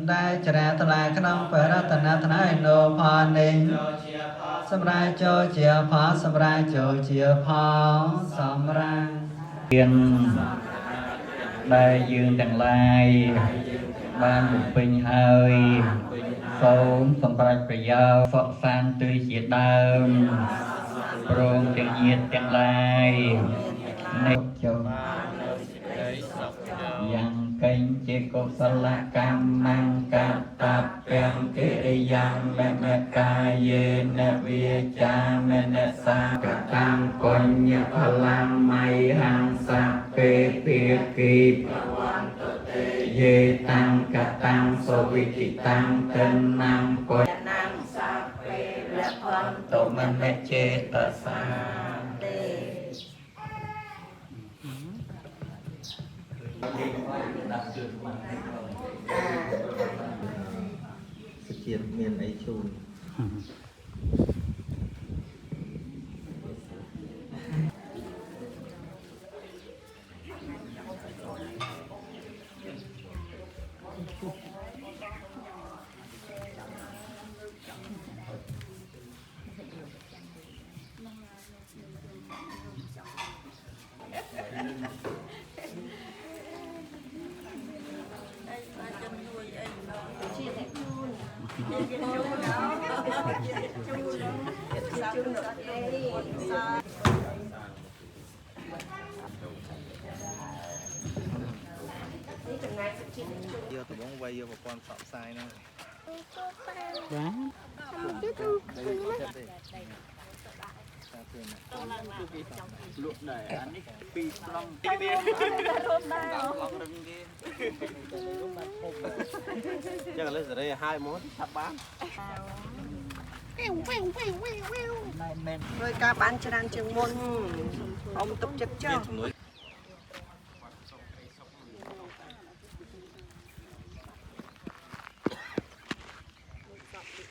đại chả ra thà lại khăn ông phải ra tận na thà nô pha ninh sâm rai cho chia phá sâm rai cho chia phá sâm rai yên đại dươngទាំងឡាយបានបំពេញហើយសូមសម្រាប់ប្រយោជន៍សុខសាន្តទិជាដើមព្រមទាំងញាតិទាំងឡាយនៃចូលយ៉ាងកេញជាកុសលកម្មកតព្យកិរិយាមនកាយេនវិចាមនសាកតំគុញ្ញផលមៃហੰសពេភិគិយេតាំងកតាំងសវិតិតាំងតនាំគុញ្ញសាពេលភន្តមនចេតសាជាតិមានអីជូនយកត្បូងវាយយកប្រព័ន្ធផ្សព្វផ្សាយហ្នឹងលក់ដែរអានេះពីប្លង់ទីនេះប្លង់រឹងគេចឹងឥឡូវសេរីឲ្យមកឆាប់បានហើយការបានច្រើនជាងមុនអ៊ំទុកចិត្តចុះ